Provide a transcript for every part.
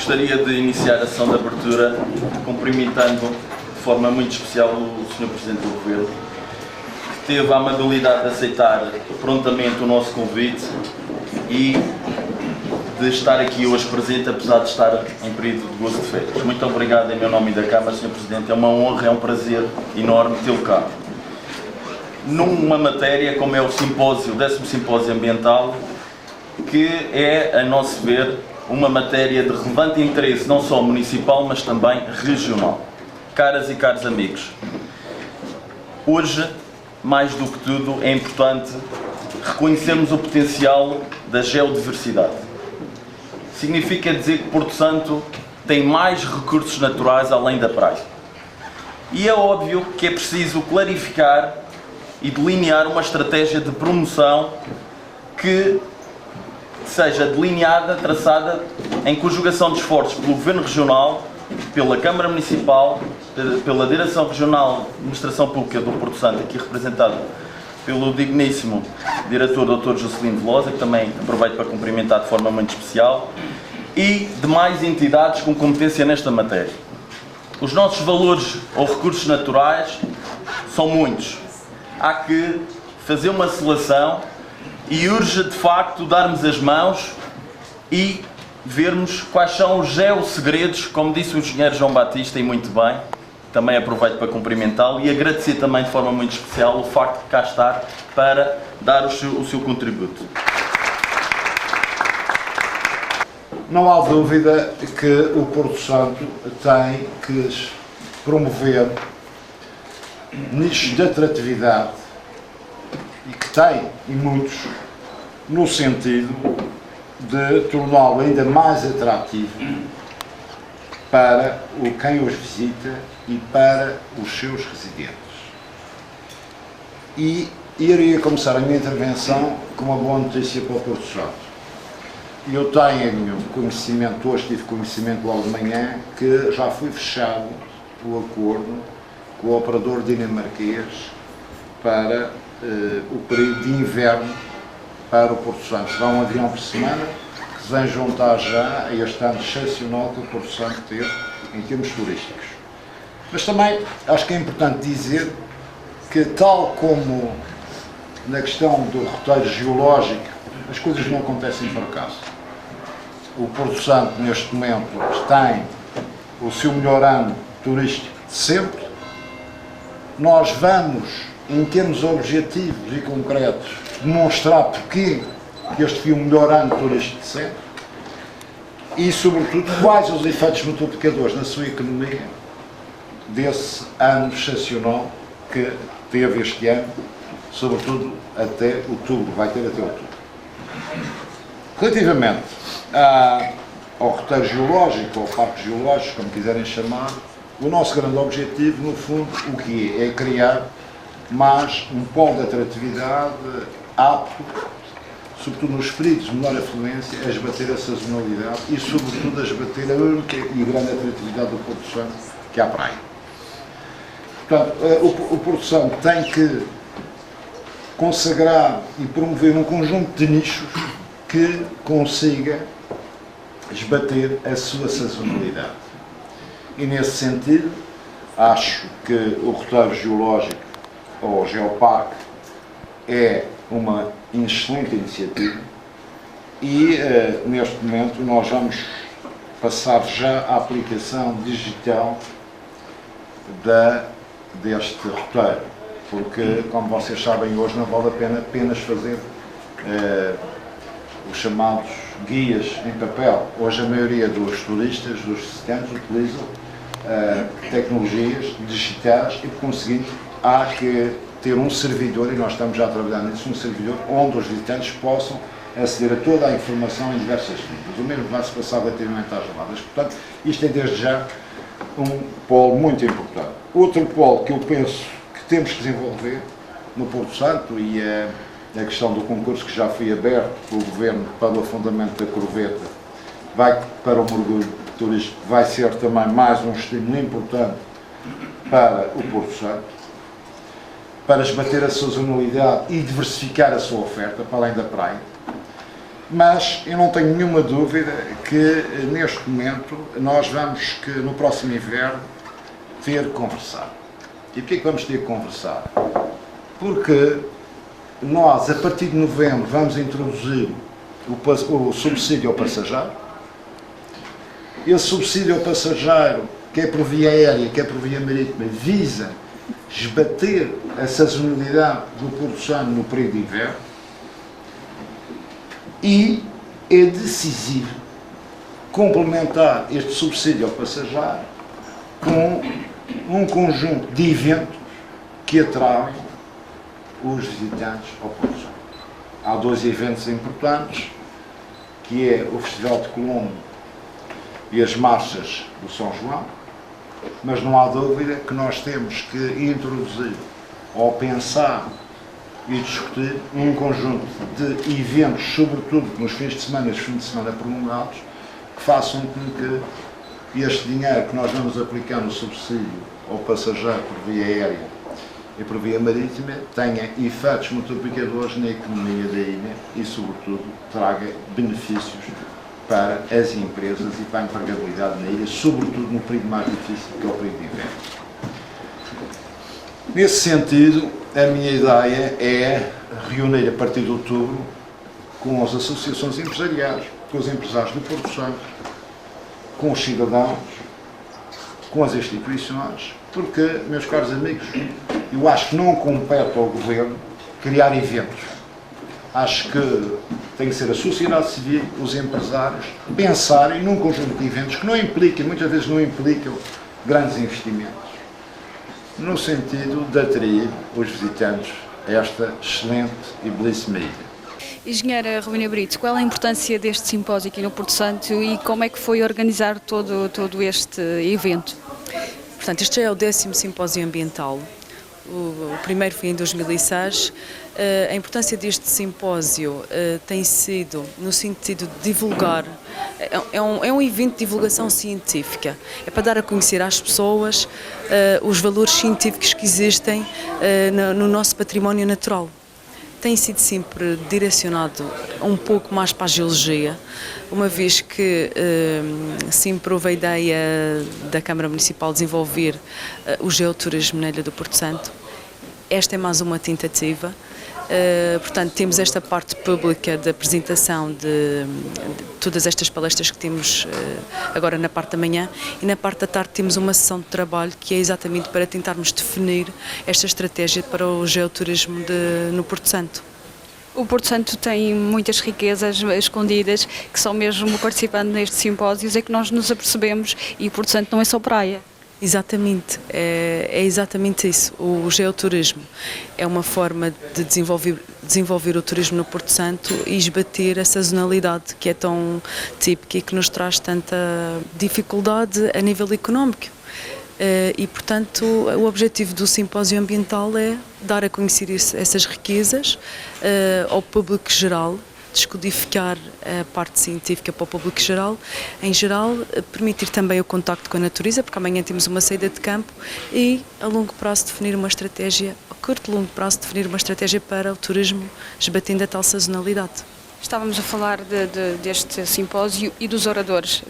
Gostaria de iniciar a sessão de abertura cumprimentando de forma muito especial o Sr. Presidente do Governo, que teve a amabilidade de aceitar prontamente o nosso convite e de estar aqui hoje presente, apesar de estar em período de gozo de férias. Muito obrigado em meu nome e da Câmara, Sr. Presidente. É uma honra, é um prazer enorme tê-lo cá. Numa matéria como é o simpósio, o 10º Simpósio Ambiental, que é, a nosso ver, uma matéria de relevante interesse não só municipal, mas também regional. Caras e caros amigos, hoje, mais do que tudo, é importante reconhecermos o potencial da geodiversidade. Significa dizer que Porto Santo tem mais recursos naturais além da praia. E é óbvio que é preciso clarificar e delinear uma estratégia de promoção que seja delineada, traçada, em conjugação de esforços pelo Governo Regional, pela Câmara Municipal, pela Direção Regional de Administração Pública do Porto Santo, aqui representado pelo digníssimo Diretor Dr. Juscelino Velosa, que também aproveito para cumprimentar de forma muito especial, e demais entidades com competência nesta matéria. Os nossos valores ou recursos naturais são muitos. Há que fazer uma seleção e urge, de facto, darmos as mãos e vermos quais são os geossegredos, como disse o engenheiro João Batista, e muito bem, também aproveito para cumprimentá-lo e agradecer também de forma muito especial o facto de cá estar para dar o seu contributo. Não há dúvida que o Porto Santo tem que promover nichos de atratividade e que tem, e muitos, no sentido de torná-lo ainda mais atrativo para quem os visita e para os seus residentes. E iria começar a minha intervenção com uma boa notícia para o Porto Santo. Eu tenho conhecimento, hoje tive conhecimento logo de manhã, que já foi fechado o acordo com o operador dinamarquês para o período de inverno para o Porto Santo. Será um avião por semana que se vem juntar já a este ano excepcional que o Porto Santo teve em termos turísticos. Mas também acho que é importante dizer que, tal como na questão do roteiro geológico, as coisas não acontecem por acaso. O Porto Santo, neste momento, tem o seu melhor ano turístico de sempre. Nós vamos, em termos objetivos e concretos, demonstrar porque este foi o melhor ano turístico de sempre e, sobretudo, quais os efeitos multiplicadores na sua economia desse ano excepcional que teve este ano, sobretudo até outubro, vai ter até outubro. Relativamente ao roteiro geológico, ao parque geológico, como quiserem chamar, o nosso grande objetivo, no fundo, o que é criar mais um polo de atratividade apto, sobretudo nos períodos de menor afluência, a esbater a sazonalidade e, sobretudo, a esbater a única e grande atratividade do Porto Santo, que é a praia. Portanto, o Porto Santo tem que consagrar e promover um conjunto de nichos que consiga esbater a sua sazonalidade. E, nesse sentido, acho que o roteiro geológico ou o geoparque é uma excelente iniciativa e, neste momento, nós vamos passar já à aplicação digital deste roteiro, porque, como vocês sabem, hoje não vale a pena apenas fazer os chamados guias em papel. Hoje a maioria dos turistas, dos visitantes, utilizam tecnologias digitais e, por conseguinte, há que ter um servidor, e nós estamos já a trabalhar nisso, um servidor onde os visitantes possam aceder a toda a informação em diversas línguas. O mesmo vai se passar relativamente às geladas. Portanto, isto é desde já um polo muito importante. Outro polo que eu penso que temos que desenvolver no Porto Santo, e é a questão do concurso que já foi aberto pelo Governo para o afundamento da Corveta, vai para o mergulho turístico, vai ser também mais um estímulo importante para o Porto Santo, para esbater a sazonalidade e diversificar a sua oferta para além da praia. Mas eu não tenho nenhuma dúvida que neste momento nós vamos, que no próximo inverno, ter que conversar. E porquê que vamos ter que conversar? Porque nós, a partir de novembro, vamos introduzir o subsídio ao passageiro. Esse subsídio ao passageiro, quer por via aérea, quer por via marítima, visa esbater a sazonalidade do Porto Santo no período de inverno. E é decisivo complementar este subsídio ao passageiro com um conjunto de eventos que atraem os visitantes ao Porto Santo. Há 2 eventos importantes, que é o Festival de Colombo e as marchas do São João, mas não há dúvida que nós temos que introduzir ou pensar e discutir um conjunto de eventos, sobretudo nos fins de semana e os fins de semana prolongados, que façam com que este dinheiro que nós vamos aplicar no subsídio ao passageiro por via aérea e por via marítima tenha efeitos multiplicadores na economia da ilha e, sobretudo, traga benefícios para as empresas e para a empregabilidade na ilha, sobretudo no período mais difícil, que é o período de inverno. Nesse sentido, a minha ideia é reunir a partir de outubro com as associações empresariais, com os empresários do Porto Santo, com os cidadãos, com as instituições, porque, meus caros amigos, eu acho que não compete ao Governo criar eventos. Acho que tem que ser a sociedade civil, os empresários, pensarem num conjunto de eventos que não impliquem, muitas vezes não implicam grandes investimentos, no sentido de atrair os visitantes a esta excelente e belíssima ilha. Engenheira Romina Brito, qual é a importância deste simpósio aqui no Porto Santo e como é que foi organizar todo este evento? Portanto, este é o 10º simpósio ambiental. O primeiro foi em 2006. A importância deste simpósio tem sido no sentido de divulgar, é um evento de divulgação científica, é para dar a conhecer às pessoas os valores científicos que existem no nosso património natural. Tem sido sempre direcionado um pouco mais para a geologia, uma vez que sempre houve a ideia da Câmara Municipal de desenvolver o geoturismo na Ilha do Porto Santo. Esta é mais uma tentativa. Portanto, temos esta parte pública da apresentação de todas estas palestras que temos agora na parte da manhã, e na parte da tarde temos uma sessão de trabalho que é exatamente para tentarmos definir esta estratégia para o geoturismo no Porto Santo. O Porto Santo tem muitas riquezas escondidas que só mesmo participando nestes simpósios é que nós nos apercebemos, e o Porto Santo não é só praia. Exatamente, é exatamente isso. O geoturismo é uma forma de desenvolver o turismo no Porto Santo e esbater a sazonalidade que é tão típica e que nos traz tanta dificuldade a nível económico. E, portanto, o objetivo do simpósio ambiental é dar a conhecer essas riquezas ao público geral, descodificar a parte científica para o público geral, em geral, permitir também o contacto com a natureza, porque amanhã temos uma saída de campo, e a longo prazo definir uma estratégia, a curto e longo prazo definir uma estratégia para o turismo, esbatendo a tal sazonalidade. Estávamos a falar deste simpósio e dos oradores.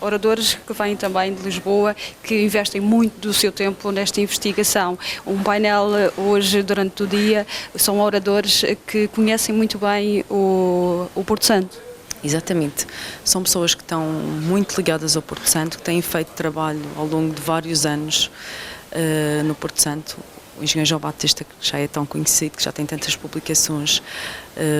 Oradores que vêm também de Lisboa, que investem muito do seu tempo nesta investigação. Um painel hoje, durante o dia, são oradores que conhecem muito bem o Porto Santo. Exatamente. São pessoas que estão muito ligadas ao Porto Santo, que têm feito trabalho ao longo de vários anos no Porto Santo. O engenheiro João Batista, que já é tão conhecido, que já tem tantas publicações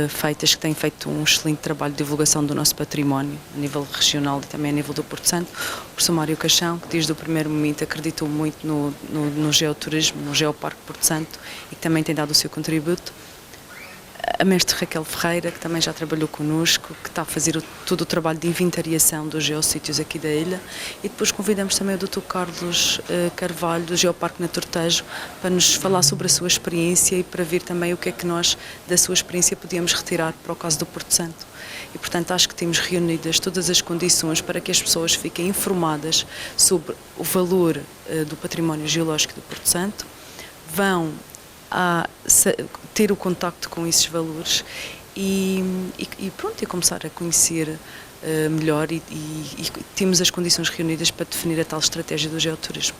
feitas, que tem feito um excelente trabalho de divulgação do nosso património, a nível regional e também a nível do Porto Santo. O professor Mário Caixão, que desde o primeiro momento acreditou muito no geoturismo, no Geoparque Porto Santo, e que também tem dado o seu contributo. A mestre Raquel Ferreira, que também já trabalhou connosco, que está a fazer todo o trabalho de inventariação dos geossítios aqui da ilha, e depois convidamos também o Dr. Carlos Carvalho, do Geoparque Naturtejo, para nos falar sobre a sua experiência e para ver também o que é que nós, da sua experiência, podíamos retirar para o caso do Porto Santo. E, portanto, acho que temos reunidas todas as condições para que as pessoas fiquem informadas sobre o valor do património geológico do Porto Santo, vão a ter o contacto com esses valores e pronto, e começar a conhecer melhor e temos as condições reunidas para definir a tal estratégia do geoturismo.